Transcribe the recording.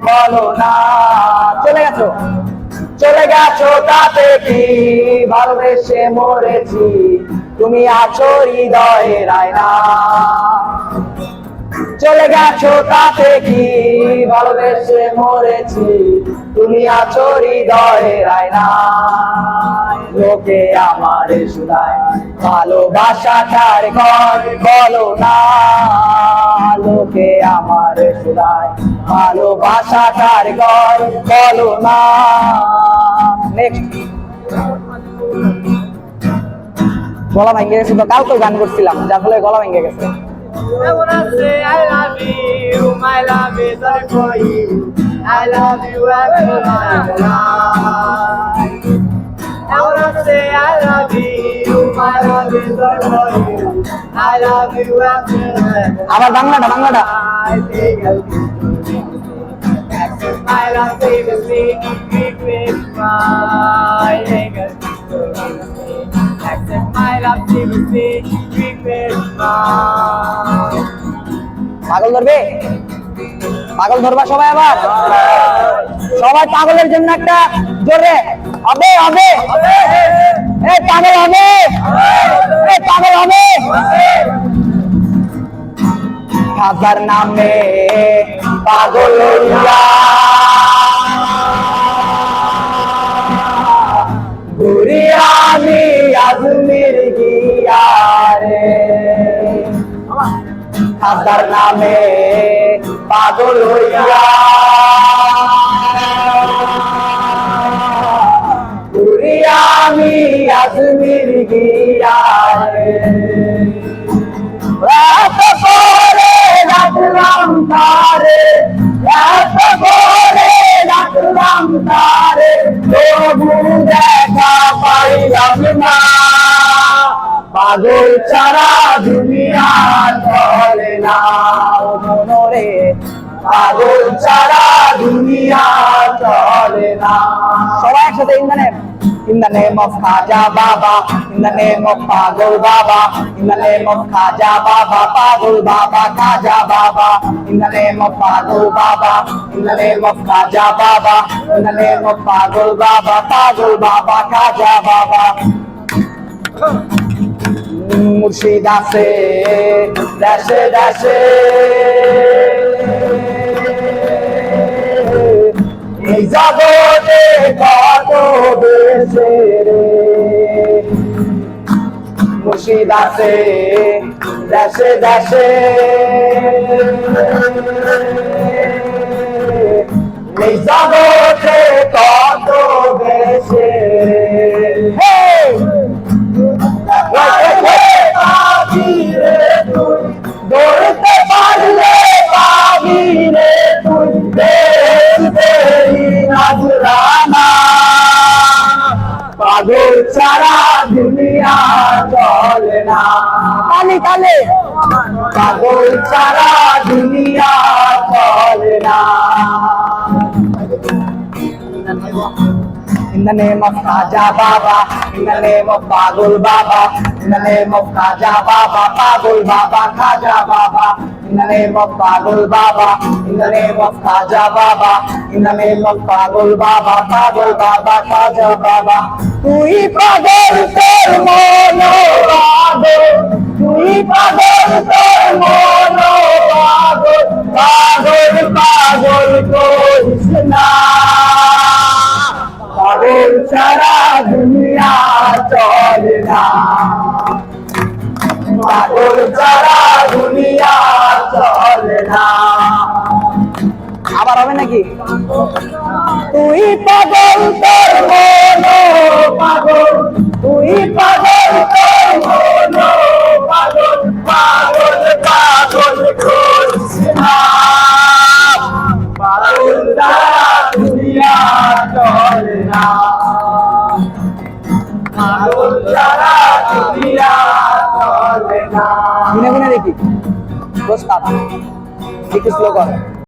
বলো না। চলে গেছো তাতে কি, ভালোবেসে মরেছি, তুমি আছো হৃদয়ের আয়না। চলে গেছো তাতে কি, ভালোবেসে মরেছি, তুমি আছো হৃদয়ের আয়না। লোকে আমার শুধায় ভালোবাসাটার ঘর বলো না। লোকে আমার শুধায় ভালোবাসাটার ঘর বলো না। নেক্সট গলা ভেঙে গেছে তো, কালকেও গান করছিলাম যার ফলে গলা ভেঙে গেছে। I wanna say I love you, my love is all for you. I love you every night. I wanna say I love you, my love is all for you. I love you every night. আবার বাংলাটা I think I'll be my love seriously, keep it my accept my love seriously, keep it my. পাগল ধরবে, পাগল ধরবা সবাই। আবার সবাই পাগলের জন্য একটা জোরে হবে হবে, এই পাগল হবে, এই পাগল হবে। খাবার নামে পাগল হইয়া ঘুরি আমি আজমির গিয়া রে। খাবার নামে পাগল হইয়া ঘুরি আমি আজমির গিয়া রে। এত করে ডাকলাম তারে, এত করে ডাকলাম তারে, তবু দেখা পাইলাম না। পাগল ছাড়া দুনিয়া চলে না মনরে, পাগল ছাড়া দুনিয়া চলে না। সবাই একসাথে in the name of Khaja Baba, in the name of Pagol Baba, in the name of Khaja Baba, Pagol Baba, Khaja Baba, in the name of Pagol Baba, in the name of Khaja Baba, in the name of Pagol Baba, Pagol Baba, Khaja Baba. মুর্শিদ আছে দেশে দেশে, এই জগতে কত বেশে রে। মুর্শিদ আছে দেশে দেশে, এই জগতে কত বেশে রে। দৌড়তে পারলে পাবি রে তুই নাজরানা। পাগল ছাড়া দুনিয়া চলে না, কালে কালে পাগল ছাড়া দুনিয়া চলে না। In the name of Khaja Baba, in the name of Pagol Baba, in the name of Khaja Baba, Pagol Baba, Khaja Baba, in the name of Pagol Baba, in the name of Khaja Baba, in the name of Pagol Baba, Pagol Baba, Khaja Baba. তুই পাগল তোর মন পাগল, তুই পাগল তোর মন পাগল, পাগল পাগল করিস না। পাগল ছাড়া দুনিয়া চলে না, পাগল ছাড়া দুনিয়া চলে না। আবার হবে নাকি? তুই পাগল তোর মন পাগল, তুই পাগল তোর মন পাগল, পাগল পাগল করিস না। পাগল ছাড়া দুনিয়া চলে না, পাগল ছাড়া দুনিয়া চলে না। গুনে গুনে দেখি প্রস্তাব একটু স্লো কর।